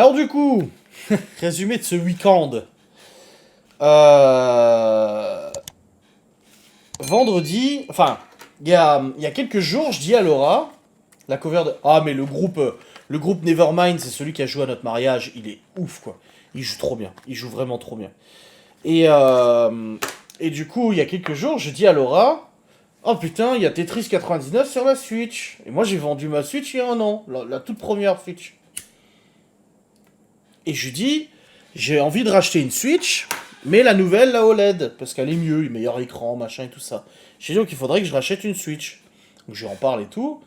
Alors du coup, résumé de ce week-end. Euh, Vendredi, enfin, il y a quelques jours, je dis à Laura, la cover de... Ah mais le groupe Nevermind, c'est celui qui a joué à notre mariage, il est ouf quoi. Il joue trop bien, il joue vraiment trop bien. Et, euh, et du coup, il y a quelques jours, je dis à Laura, oh putain, il y a Tetris 99 sur la Switch. Et moi j'ai vendu ma Switch il y a un an, la toute première Switch. Et je lui dis, j'ai envie de racheter une Switch, mais la nouvelle, la OLED, parce qu'elle est mieux, meilleur écran, machin et tout ça. J'ai dit, donc il faudrait que je rachète une Switch. Donc je lui en parle et tout.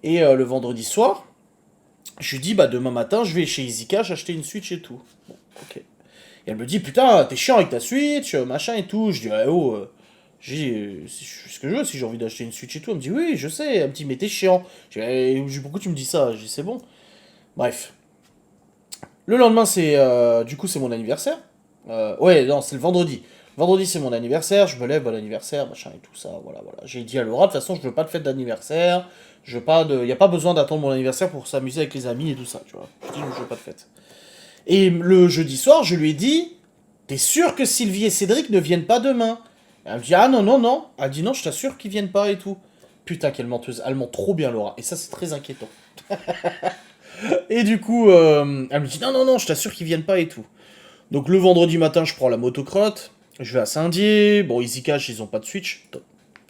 Et le vendredi soir, je lui dis, bah demain matin, je vais chez EasyCash acheter une Switch et tout. Bon, ok. Et elle me dit, putain, t'es chiant avec ta Switch, machin et tout. Je dis, ouais, oh, c'est ce que je veux si j'ai envie d'acheter une Switch et tout. Elle me dit, oui, je sais. Elle me dit, mais t'es chiant. Pourquoi tu me dis ça? Je dis, c'est bon. Bref. Le lendemain, du coup, c'est mon anniversaire. Ouais, non, c'est le vendredi. Vendredi, c'est mon anniversaire. Je me lève, bon anniversaire, machin et tout ça. Voilà, voilà. J'ai dit à Laura, de toute façon, je veux pas de fête d'anniversaire. Y a pas besoin d'attendre mon anniversaire pour s'amuser avec les amis et tout ça, tu vois. Je dis, je veux pas de fête. Et le jeudi soir, je lui ai dit, t'es sûr que Sylvie et Cédric ne viennent pas demain? Elle me dit, ah non, non, non. Elle dit, non, je t'assure qu'ils viennent pas et tout. Putain, quelle menteuse. Elle ment trop bien, Laura. Et ça, c'est très inquiétant. Et du coup, elle me dit, non, non, non, je t'assure qu'ils viennent pas et tout. Donc le vendredi matin, je prends la motocrotte, je vais à Saint-Dié, bon, EasyCash, ils ont pas de Switch,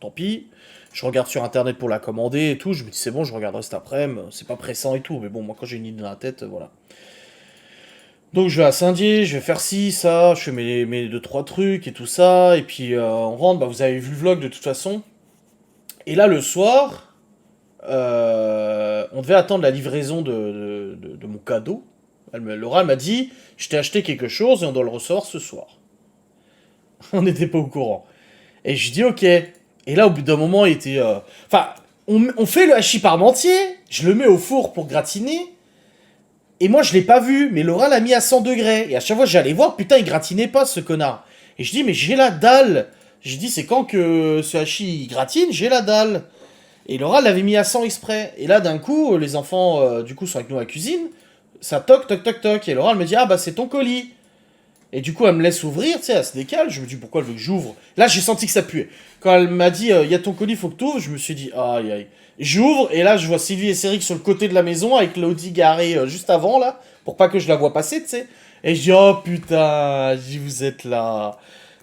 tant pis. Je regarde sur internet pour la commander et tout, je me dis c'est bon, je regarderai cet après-midi, c'est pas pressant et tout, mais bon, moi quand j'ai une idée dans la tête, voilà. Donc je vais à Saint-Dié, je vais faire ci, ça, je fais mes deux, trois trucs et tout ça, et puis on rentre, bah vous avez vu le vlog de toute façon. Et là le soir, on devait attendre la livraison de mon cadeau. Laura elle m'a dit, je t'ai acheté quelque chose et on doit le recevoir ce soir. On n'était pas au courant. Et je dis ok. Et là, au bout d'un moment, il était... Enfin, on fait le hachis parmentier, je le mets au four pour gratiner, et moi, je l'ai pas vu, mais Laura l'a mis à 100 degrés. Et à chaque fois, j'allais voir, putain, il gratinait pas, ce connard. Et je dis, mais j'ai la dalle. Je dis, c'est quand que ce hachis il gratine, j'ai la dalle. Et Laura l'avait mis à 100 exprès. Et là, d'un coup, les enfants, du coup, sont avec nous à la cuisine. Ça toc, toc, toc, toc. Et Laura, elle me dit, ah bah, c'est ton colis. Et du coup, elle me laisse ouvrir, tu sais, elle se décale. Je me dis, pourquoi elle veut que j'ouvre? Là, j'ai senti que ça puait. Quand elle m'a dit, il y a ton colis, faut que tu ouvres, je me suis dit, aïe, aïe. J'ouvre, et là, je vois Sylvie et Cédric sur le côté de la maison, avec l'Audi garé juste avant, là, pour pas que je la vois passer, tu sais. Et je dis, oh putain, je dis, vous êtes là.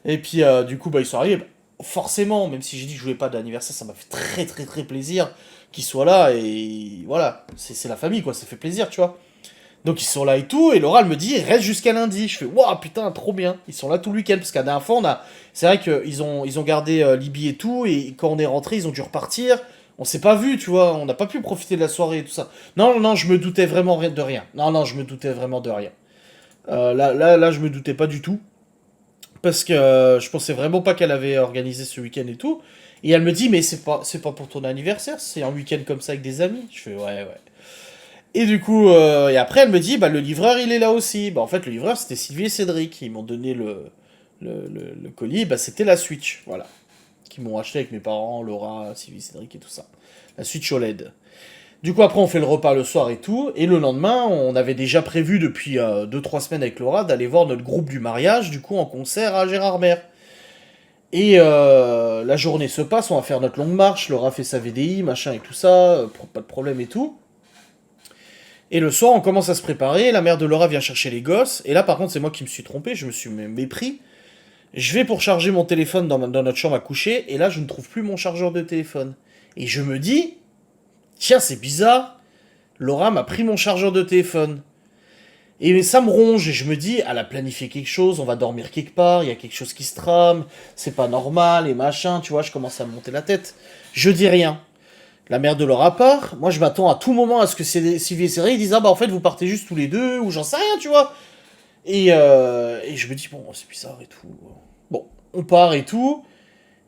Et puis, du coup, bah, ils sont arrivés. Bah, forcément, même si j'ai dit que je voulais pas d'anniversaire, ça m'a fait très, très, très plaisir qu'ils soient là, et voilà. C'est la famille, quoi, ça fait plaisir, tu vois. Donc ils sont là et tout, et Laura elle me dit reste jusqu'à lundi. Je fais waouh putain trop bien. Ils sont là tout le week-end parce qu'à la dernière fois c'est vrai qu'ils ont gardé Libye et tout, et quand on est rentré ils ont dû repartir. On s'est pas vu, tu vois, on n'a pas pu profiter de la soirée et tout ça. Non non je me doutais vraiment de rien. Non non je me doutais vraiment de rien. Là je me doutais pas du tout parce que je pensais vraiment pas qu'elle avait organisé ce week-end et tout. Et elle me dit mais c'est pas pour ton anniversaire, c'est un week-end comme ça avec des amis. Je fais ouais ouais. Et du coup, et après, elle me dit, bah, le livreur, il est là aussi. Bah, en fait, le livreur, c'était Sylvie et Cédric. Ils m'ont donné le colis, bah, c'était la Switch, voilà. Qu'ils m'ont acheté avec mes parents, Laura, Sylvie, Cédric et tout ça. La Switch OLED. Du coup, après, on fait le repas le soir et tout. Et le lendemain, on avait déjà prévu depuis 2-3 semaines avec Laura d'aller voir notre groupe du mariage, du coup, en concert à Gérardmer. Et la journée se passe, on va faire notre longue marche. Laura fait sa VDI, machin et tout ça, pas de problème et tout. Et le soir, on commence à se préparer, la mère de Laura vient chercher les gosses, et là par contre c'est moi qui me suis trompé, je me suis mépris. Je vais pour charger mon téléphone dans notre chambre à coucher, et là je ne trouve plus mon chargeur de téléphone. Et je me dis, tiens c'est bizarre, Laura m'a pris mon chargeur de téléphone. Et ça me ronge, et je me dis, elle a planifié quelque chose, on va dormir quelque part, il y a quelque chose qui se trame, c'est pas normal, et machin, tu vois, je commence à me monter la tête. Je dis rien. La mère de Laura part. Moi, je m'attends à tout moment à ce que Sylvie et Cédric disent ah bah en fait vous partez juste tous les deux ou j'en sais rien, tu vois. Et je me dis bon c'est bizarre et tout. Bon, on part et tout.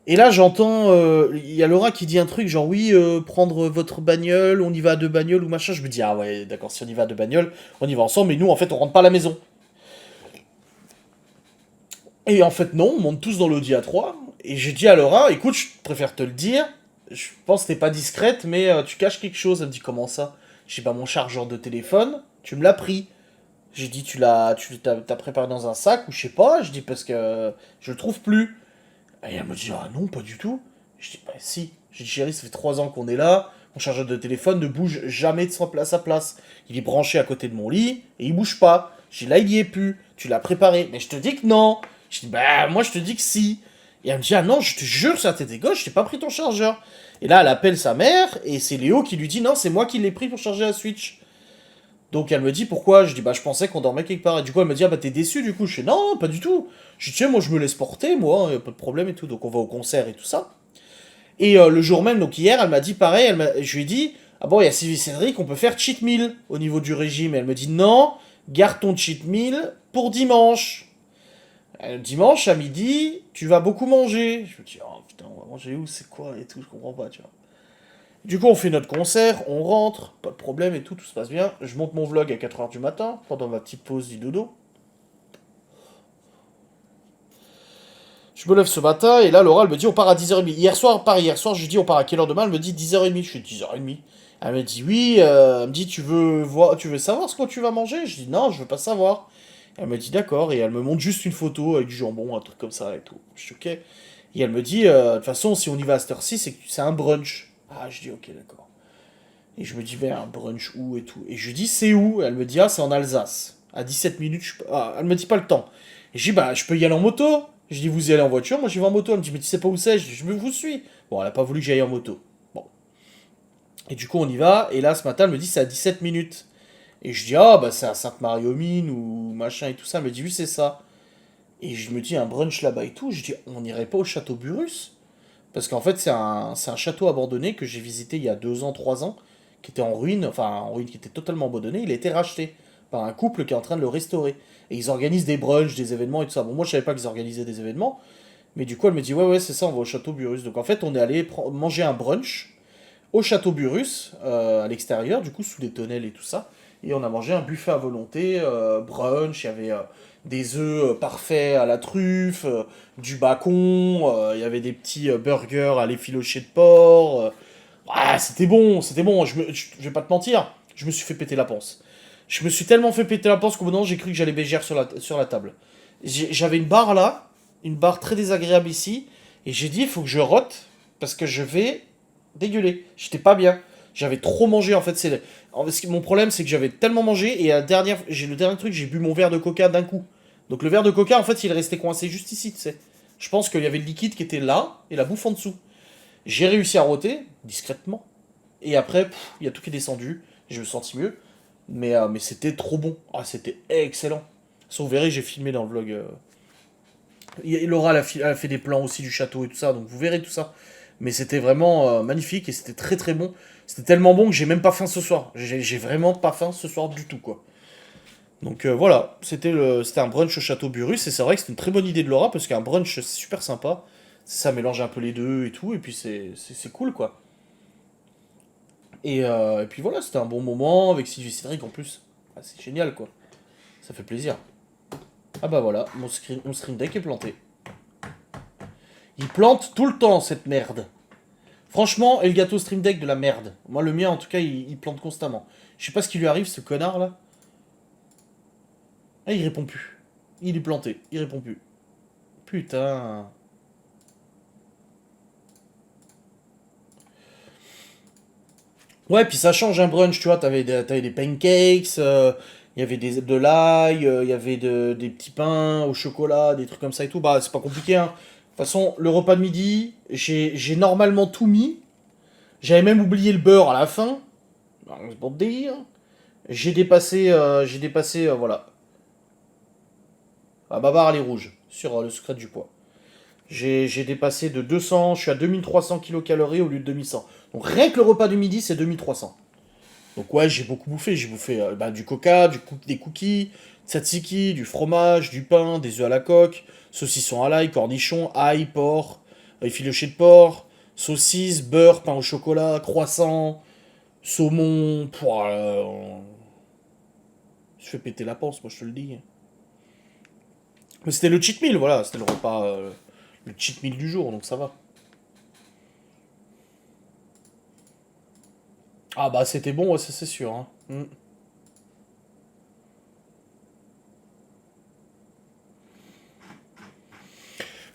Et là j'entends il y a Laura qui dit un truc genre oui prendre votre bagnole, on y va à deux bagnoles ou machin. Je me dis ah ouais d'accord si on y va à deux bagnoles, on y va ensemble. Mais nous en fait on rentre pas à la maison. Et en fait non, on monte tous dans l'Audi A3. Et j'ai dit à Laura écoute je préfère te le dire. Je pense que t'es pas discrète, mais tu caches quelque chose. Elle me dit comment ça? J'ai pas mon chargeur de téléphone, tu me l'as pris. J'ai dit, t'as préparé dans un sac ou je sais pas. Je dis, parce que je le trouve plus. Et elle me dit, ah non, pas du tout. Je dis, bah si. J'ai dit, chérie, ça fait 3 ans qu'on est là. Mon chargeur de téléphone ne bouge jamais de sa place. Il est branché à côté de mon lit et il bouge pas. J'ai dit, là, il y est plus. Tu l'as préparé. Mais je te dis que non. Je dis, bah, moi, je te dis que si. Et elle me dit, ah non, je te jure, sur la tête des gauche, je t'ai pas pris ton chargeur. Et là, elle appelle sa mère et c'est Léo qui lui dit, non, c'est moi qui l'ai pris pour charger la Switch. Donc elle me dit pourquoi. Je dis bah je pensais qu'on dormait quelque part. Et du coup elle me dit ah bah t'es déçu du coup. Je dis non, pas du tout. Je dis tiens moi je me laisse porter moi, y a pas de problème et tout. Donc on va au concert et tout ça. Et le jour même, donc hier, elle m'a dit pareil, je lui ai dit ah bon il y a Sylvie Cédric, on peut faire cheat meal au niveau du régime. Et elle me dit non, garde ton cheat meal pour dimanche. Dimanche à midi, tu vas beaucoup manger. Je me dis oh putain on va manger où, c'est quoi et tout, je comprends pas tu vois. Du coup, on fait notre concert, on rentre, pas de problème et tout, tout se passe bien. Je monte mon vlog à 4 h du matin, pendant ma petite pause du dodo. Je me lève ce matin, et là, Laura, elle me dit, on part à 10h30. Hier soir, je lui dis, on part à quelle heure demain? Elle me dit 10h30. Je suis 10h30. Elle me dit, oui, elle me dit, tu veux savoir ce que tu vas manger? Je dis, non, je veux pas savoir. Elle me dit, d'accord, et elle me montre juste une photo avec du jambon, un truc comme ça et tout. Je suis ok. Et elle me dit, de toute façon, si on y va à cette heure-ci, c'est un brunch. Ah, je dis, ok, d'accord. Et je me dis, ben, un brunch où et tout. Et je lui dis, c'est où? Elle me dit, ah, c'est en Alsace. À 17 minutes, ah, elle me dit pas le temps. Et je dis, bah, je peux y aller en moto. Je dis, vous y allez en voiture, moi j'y vais en moto. Elle me dit, mais tu sais pas où c'est? Je dis, je vous suis. Bon, elle a pas voulu que j'aille en moto. Bon. Et du coup, on y va. Et là, ce matin, elle me dit, c'est à 17 minutes. Et je dis, ah, bah, c'est à Sainte-Marie-aux-Mines ou machin et tout ça. Elle me dit, oui, c'est ça. Et je me dis, un brunch là-bas et tout. Je dis, on n'irait pas au château Burus? Parce qu'en fait, c'est un château abandonné que j'ai visité il y a 2 ans, 3 ans, qui était en ruine, enfin en ruine, qui était totalement abandonné. Il a été racheté par un couple qui est en train de le restaurer. Et ils organisent des brunchs, des événements et tout ça. Bon, moi je savais pas qu'ils organisaient des événements, mais du coup elle me dit ouais, ouais, c'est ça, on va au château Burus. Donc en fait, on est allé manger un brunch au château Burus, à l'extérieur, du coup, sous les tonnelles et tout ça. Et on a mangé un buffet à volonté, brunch, il y avait des œufs parfaits à la truffe, du bacon, il y avait des petits burgers à l'effiloché de porc. Ah, c'était bon, c'était bon, je vais pas te mentir, je me suis fait péter la panse. Je me suis tellement fait péter la panse qu'au bout d'un moment, j'ai cru que j'allais bégère sur la table. J'avais une barre là, une barre très désagréable ici, et j'ai dit, il faut que je rote, parce que je vais dégueulé. J'étais pas bien. J'avais trop mangé en fait. Mon problème c'est que j'avais tellement mangé et le dernier truc, j'ai bu mon verre de coca d'un coup. Donc le verre de coca en fait il est resté coincé juste ici, tu sais. Je pense qu'il y avait le liquide qui était là et la bouffe en dessous. J'ai réussi à roter discrètement et après il y a tout qui est descendu. Je me sentis mieux. Mais c'était trop bon. Ah c'était excellent. Ça vous verrez j'ai filmé dans le vlog. Laura elle a fait des plans aussi du château et tout ça donc vous verrez tout ça. Mais c'était vraiment magnifique et c'était très très bon. C'était tellement bon que j'ai même pas faim ce soir. J'ai vraiment pas faim ce soir du tout, quoi. Donc voilà, c'était un brunch au Château Burus et c'est vrai que c'était une très bonne idée de Laura parce qu'un brunch c'est super sympa. Ça mélange un peu les deux et tout et puis c'est cool, quoi. Et puis voilà, c'était un bon moment avec Sylvie Cédric en plus. Ah, c'est génial, quoi. Ça fait plaisir. Ah bah voilà, mon stream deck est planté. Il plante tout le temps cette merde. Franchement, Elgato Stream Deck de la merde. Moi, le mien, en tout cas, il plante constamment. Je sais pas ce qui lui arrive, ce connard là. Ah, il répond plus. Il est planté, il répond plus. Putain. Ouais, puis ça change un brunch, tu vois. T'avais des pancakes, il y avait de l'ail, il y avait des petits pains au chocolat, des trucs comme ça et tout. Bah, c'est pas compliqué, hein. De toute façon, le repas de midi, j'ai normalement tout mis. J'avais même oublié le beurre à la fin. Alors, c'est pour te dire. J'ai dépassé, voilà. Ah, ma barre, elle est rouge sur le secret du poids. J'ai dépassé de 200, je suis à 2300 kilocalories au lieu de 2100. Donc rien que le repas du midi, c'est 2300. Donc ouais, j'ai beaucoup bouffé. J'ai bouffé bah, du coca, des cookies, tzatziki, du fromage, du pain, des œufs à la coque, saucisson à l'ail, cornichons, ail, porc, effiloché de porc, saucisses, beurre, pain au chocolat, croissant, saumon. Pouah, je fais péter la panse, moi je te le dis. Mais c'était le cheat meal, voilà, c'était le repas, le cheat meal du jour, donc ça va. Ah bah c'était bon, ouais, ça c'est sûr, hein. Mm.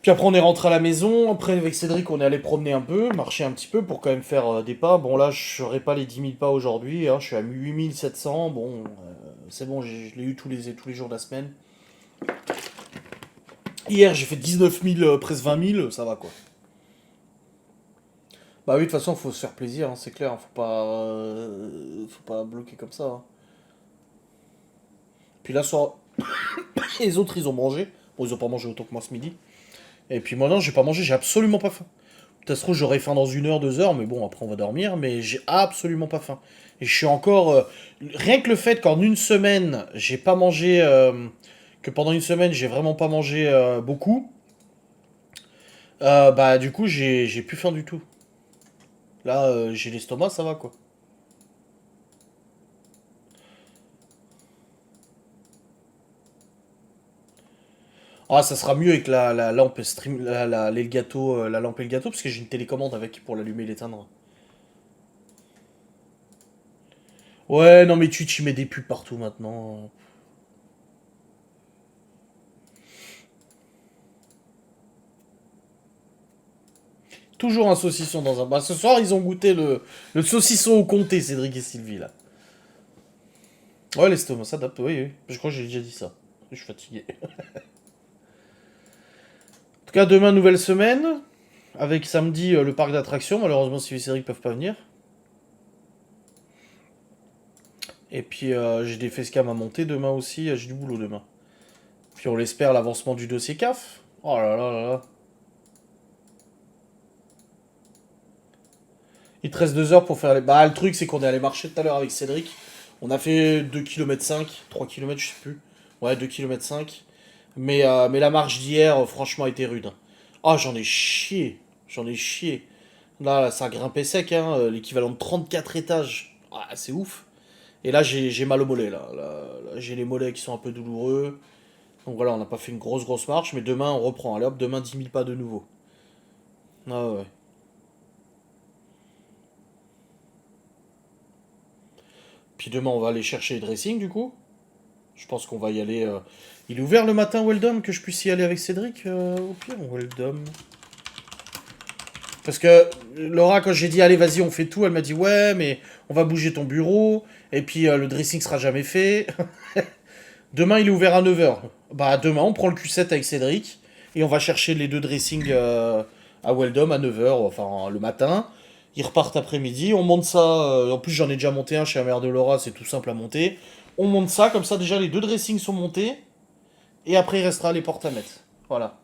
Puis après, on est rentré à la maison. Après, avec Cédric, on est allé promener un peu, marcher un petit peu pour quand même faire des pas. Bon, là, je ferai pas les 10 000 pas aujourd'hui. Hein, je suis à 8 700. Bon, c'est bon, je l'ai eu tous les jours de la semaine. Hier, j'ai fait 19 000, presque 20 000. Ça va quoi. Bah oui, de toute façon, faut se faire plaisir, hein, c'est clair. Faut pas bloquer comme ça. Hein. Puis là, les autres, ils ont mangé. Bon, ils ont pas mangé autant que moi ce midi. Et puis moi, non, j'ai pas mangé, j'ai absolument pas faim. Peut-être trop, j'aurais faim dans 1 heure, 2 heures, mais bon, après on va dormir, mais j'ai absolument pas faim. Et je suis encore. Rien que le fait qu'en une semaine, j'ai pas mangé. Que pendant une semaine, j'ai vraiment pas mangé beaucoup, bah du coup, j'ai plus faim du tout. Là, j'ai l'estomac, ça va quoi. Ah, ça sera mieux avec la lampe stream, l'Elgato, la lampe Elgato, parce que j'ai une télécommande avec pour l'allumer et l'éteindre. Ouais, non, mais Twitch, il met des pubs partout maintenant. Toujours un saucisson dans un. Bah, ce soir, ils ont goûté le saucisson au comté, Cédric et Sylvie, là. Ouais, l'estomac s'adapte, oui, oui. Je crois que j'ai déjà dit ça. Je suis fatigué. En tout cas, demain, nouvelle semaine. Avec samedi, le parc d'attractions. Malheureusement, Sylvie et Cédric peuvent pas venir. Et puis, j'ai des facecam à monter demain aussi. J'ai du boulot demain. Puis, on l'espère, l'avancement du dossier CAF. Oh là là là là. Il te reste 2 heures pour faire les. Bah, le truc, c'est qu'on est allé marcher tout à l'heure avec Cédric. On a fait 2,5 km, 3 km, je sais plus. Ouais, 2,5 km. Mais la marche d'hier, franchement, a été rude. Ah, j'en ai chié. J'en ai chié. Là, ça a grimpé sec, hein, l'équivalent de 34 étages. Ah, c'est ouf. Et là, j'ai mal au mollet, là. Là, j'ai les mollets qui sont un peu douloureux. Donc voilà, on n'a pas fait une grosse marche, mais demain, on reprend. Allez hop, demain, 10 000 pas de nouveau. Ah ouais. Puis demain, on va aller chercher les dressings, du coup. Je pense qu'on va y aller. Il est ouvert le matin, Weldom, que je puisse y aller avec Cédric, au pire, Weldom. Parce que Laura, quand j'ai dit allez, vas-y, on fait tout, elle m'a dit ouais, mais on va bouger ton bureau, et puis le dressing sera jamais fait. Demain, il est ouvert à 9 heures. Bah, demain, on prend le Q7 avec Cédric, et on va chercher les deux dressings à Weldom à 9 heures, enfin le matin. Ils repartent après-midi, on monte ça. En plus, j'en ai déjà monté un chez la mère de Laura, c'est tout simple à monter. On monte ça, comme ça, déjà, les deux dressings sont montés. Et après, il restera les portes à mettre. Voilà.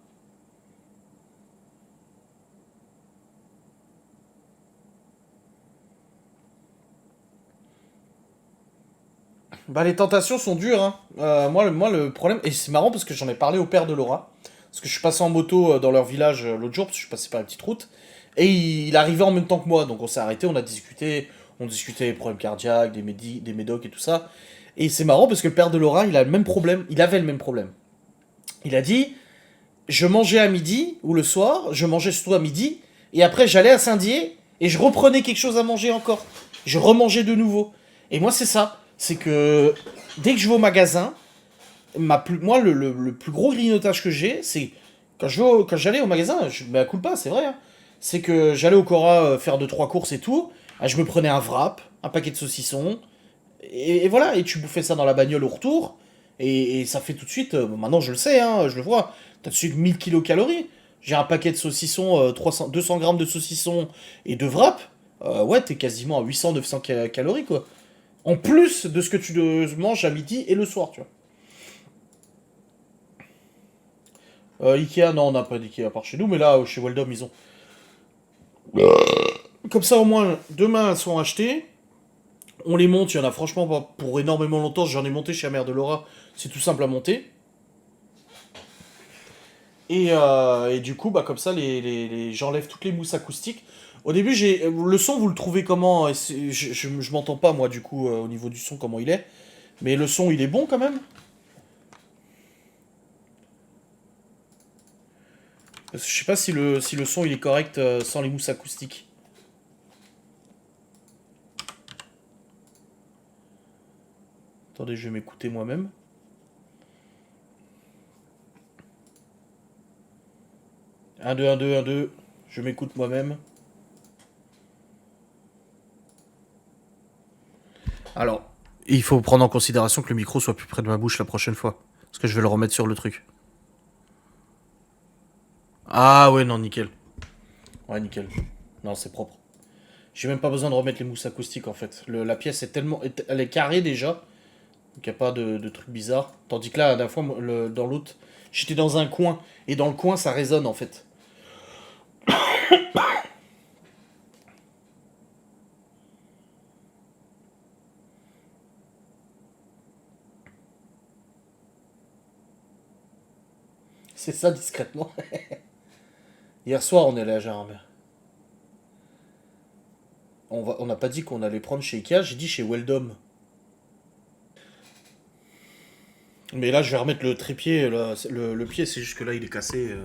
Bah, les tentations sont dures, hein. Moi, le problème. Et c'est marrant parce que j'en ai parlé au père de Laura. Parce que je suis passé en moto dans leur village l'autre jour, parce que je suis passé par une petite route. Et il arrivait en même temps que moi. Donc on s'est arrêté, on a discuté. On discutait des problèmes cardiaques, des médocs et tout ça. Et c'est marrant parce que le père de Laura, il a le même problème. Il avait le même problème. Il a dit je mangeais à midi, ou le soir, je mangeais surtout à midi. Et après, j'allais à Saint-Dié. Et je reprenais quelque chose à manger encore. Je remangeais de nouveau. Et moi, c'est ça. C'est que dès que je vais au magasin, moi, le plus gros grignotage que j'ai, c'est quand j'allais au magasin, je me la coule pas, c'est vrai. Hein, c'est que j'allais au Cora faire 2 3 courses et tout. Je me prenais un wrap, un paquet de saucissons. Et voilà, et tu bouffais ça dans la bagnole au retour. Et ça fait tout de suite, maintenant je le sais, hein, je le vois, t'as tout de suite 1000 kilocalories. J'ai un paquet de saucissons, 200 grammes de saucissons et de wrap. Ouais, t'es quasiment à 800 900 calories, quoi. En plus de ce que tu manges à midi et le soir, tu vois. Ikea, non, on n'a pas d'Ikea à part chez nous, mais là, chez Weldom, ils ont. Comme ça, au moins, demain, elles sont achetées. On les monte, il y en a franchement pas pour énormément longtemps. J'en ai monté chez la mère de Laura, c'est tout simple à monter. Et du coup, bah, comme ça, j'enlève toutes les mousses acoustiques. Au début, le son, vous le trouvez comment? Je m'entends pas, moi, du coup, au niveau du son, comment il est. Mais le son, il est bon quand même. Parce que je sais pas si le son, il est correct sans les mousses acoustiques. Attendez, je vais m'écouter moi-même. 1, 2, 1, 2, 1, 2. Je m'écoute moi-même. Alors, il faut prendre en considération que le micro soit plus près de ma bouche la prochaine fois. Parce que je vais le remettre sur le truc. Ah ouais, non, nickel. Ouais, nickel. Non, c'est propre. J'ai même pas besoin de remettre les mousses acoustiques en fait. La pièce est tellement. Elle est carrée déjà. Donc il n'y a pas de trucs bizarres. Tandis que là, la dernière fois, dans l'autre, j'étais dans un coin. Et dans le coin, ça résonne en fait. C'est ça discrètement. Hier soir, on est allé à Gérardmer. On n'a pas dit qu'on allait prendre chez Ikea, j'ai dit chez Weldom. Mais là, je vais remettre le trépied. Là, le pied, c'est juste que là, il est cassé.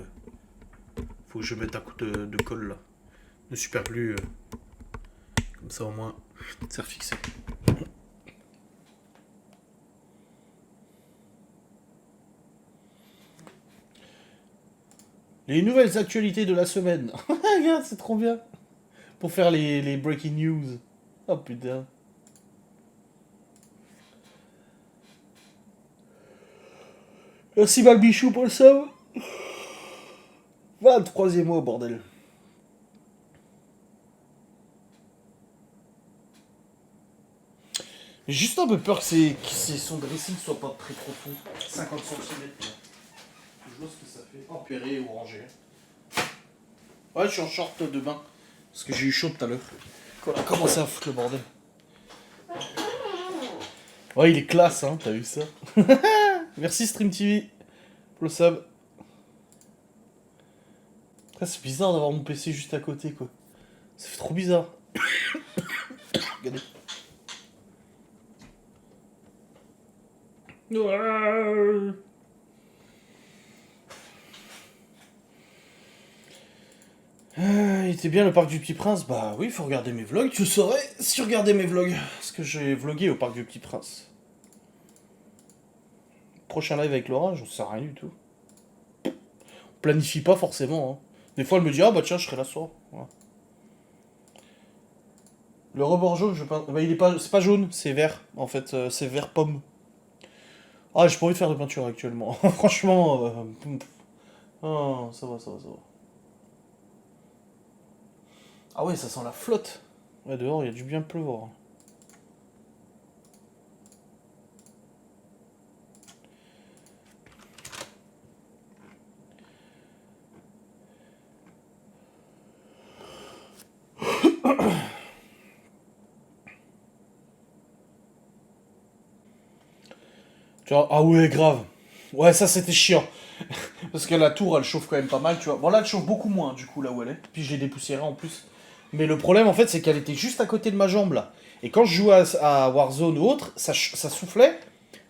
Faut que je mette un coup de colle là. De super glue. Comme ça, au moins, c'est refixé. Les nouvelles actualités de la semaine. Regarde, c'est trop bien. Pour faire les breaking news. Oh putain. Merci Malbichou pour le sub. 23e mois, bordel. J'ai juste un peu peur que son dressing soit pas très profond. 50 cm. Je vois ce que ça fait. Empéré ou orangé. Ouais, je suis en short de bain. Parce que j'ai eu chaud tout à l'heure. Quand on a commencé à foutre le bordel. Ouais, il est classe, hein, t'as vu ça. Merci Stream TV pour le sub. C'est bizarre d'avoir mon PC juste à côté, quoi. Ça fait trop bizarre. Regardez. Il était bien le parc du Petit Prince. Bah oui, il faut regarder mes vlogs. Tu saurais si regarder mes vlogs. Parce que j'ai vlogué au parc du Petit Prince. Prochain live avec Laura, j'en sais rien du tout. On planifie pas forcément. Hein. Des fois, elle me dit ah bah tiens, je serai là ce soir. Ouais. Le rebord jaune, je peins. Bah, il est pas. C'est pas jaune, c'est vert. En fait, c'est vert pomme. Ah, j'ai pas envie de faire de peinture actuellement. Franchement. Ah, ça va, ça va, ça va. Ah ouais, ça sent la flotte. Ouais, dehors, il y a du bien pleuvoir. Tu vois, ah ouais, grave. Ouais, ça c'était chiant. Parce que la tour, elle chauffe quand même pas mal, tu vois. Bon, là, elle chauffe beaucoup moins, du coup, là où elle est. Puis je l'ai dépoussiérée en plus. Mais le problème, en fait, c'est qu'elle était juste à côté de ma jambe, là. Et quand je jouais à Warzone ou autre, ça soufflait.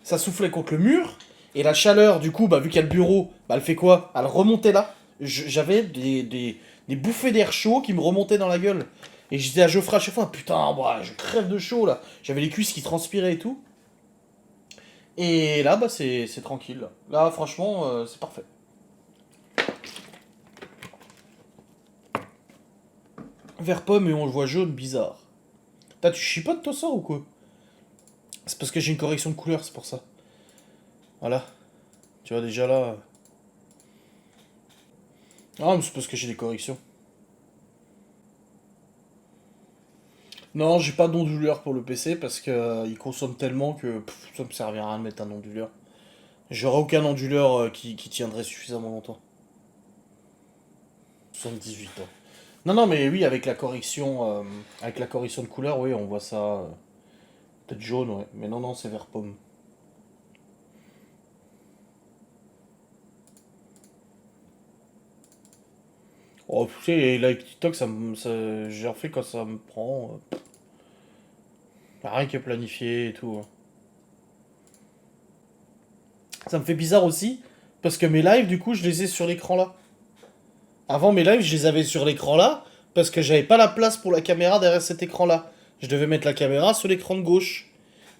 Ça soufflait contre le mur. Et la chaleur, du coup, bah, vu qu'il y a le bureau, bah, elle fait quoi? Elle remontait là. J'avais des bouffées d'air chaud qui me remontaient dans la gueule. Et je disais à Geoffrey à chaque fois, putain, bah, je crève de chaud, là. J'avais les cuisses qui transpiraient et tout. Et là, bah, c'est tranquille. Là, franchement, c'est parfait. Vert pomme et on le voit jaune, bizarre. Tu chipotes toi ça ou quoi? C'est parce que j'ai une correction de couleur, c'est pour ça. Voilà. Tu vois déjà là. Ah, mais c'est parce que j'ai des corrections. Non, j'ai pas d'onduleur pour le PC parce que il consomme tellement que ça me servirait à rien de mettre un onduleur. J'aurais aucun onduleur qui tiendrait suffisamment longtemps. 78 ans. Non, non, mais oui, avec la correction de couleur, oui, on voit ça. Peut-être jaune, ouais. Mais non, non, c'est vert pomme. Oh, tu sais, les live TikTok, j'ai refait quand ça me prend. Rien qui est planifié et tout. Hein. Ça me fait bizarre aussi, parce que mes lives, du coup, je les ai sur l'écran là. Avant, mes lives, je les avais sur l'écran là, parce que j'avais pas la place pour la caméra derrière cet écran là. Je devais mettre la caméra sur l'écran de gauche.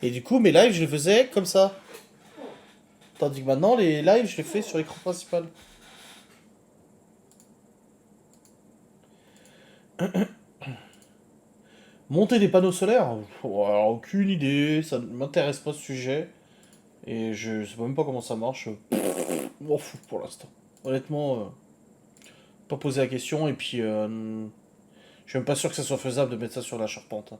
Et du coup, mes lives, je les faisais comme ça. Tandis que maintenant, les lives, je les fais sur l'écran principal. Monter des panneaux solaires? Alors, aucune idée, ça ne m'intéresse pas ce sujet. Et je sais même pas comment ça marche. Je m'en fous pour l'instant. Honnêtement, pas poser la question. Et puis, je suis même pas sûr que ça soit faisable de mettre ça sur la charpente.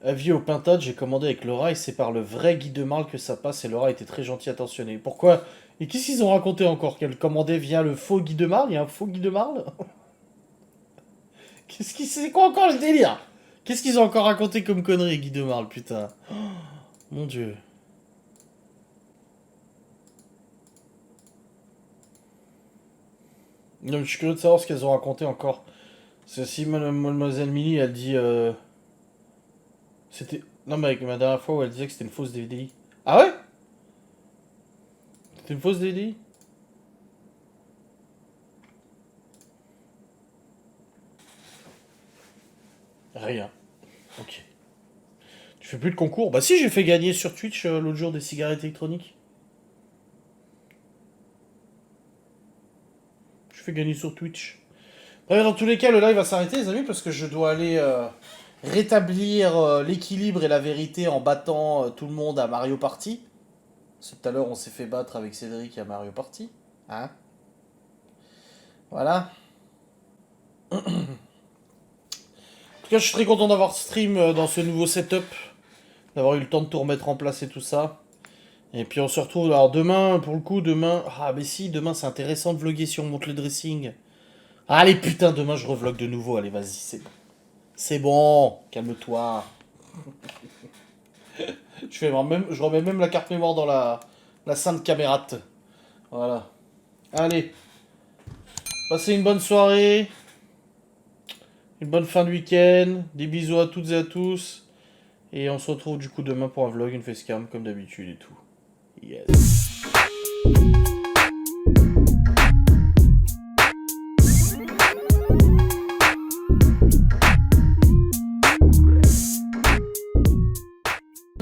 Avis au pintade, j'ai commandé avec Laura et c'est par le vrai Guy de Marle que ça passe et Laura était très gentille attentionnée. Pourquoi? Et qu'est-ce qu'ils ont raconté encore? Qu'elle commandait via le faux Guy de Marle? Il y a un faux Guy de Marle? C'est quoi encore le délire? Qu'est-ce qu'ils ont encore raconté comme connerie, Guy de Marle, putain? Oh, mon dieu. Non, mais je suis curieux de savoir ce qu'elles ont raconté encore. C'est si Mademoiselle Millie, elle dit... c'était... Non, mais avec ma dernière fois où elle disait que c'était une fausse DDI. Ah ouais? C'était une fausse DDI? Rien. Ok. Tu fais plus de concours? Bah si, j'ai fait gagner sur Twitch l'autre jour des cigarettes électroniques. Je fais gagner sur Twitch. Bref, dans tous les cas, le live va s'arrêter, les amis, parce que je dois aller rétablir l'équilibre et la vérité en battant tout le monde à Mario Party. Parce que tout à l'heure, on s'est fait battre avec Cédric à Mario Party. Hein? Voilà. En tout cas, je suis très content d'avoir stream dans ce nouveau setup. D'avoir eu le temps de tout remettre en place et tout ça. Et puis on se retrouve. Alors demain, pour le coup, demain. Ah, mais si, demain c'est intéressant de vlogger si on monte le dressing. Allez, putain, demain je revlog de nouveau. Allez, vas-y, c'est bon. C'est bon, calme-toi. Je remets même la carte mémoire dans la sainte camérate. Voilà. Allez, passez une bonne soirée, une bonne fin de week-end, des bisous à toutes et à tous. Et on se retrouve du coup demain pour un vlog, une facecam comme d'habitude et tout. Yes.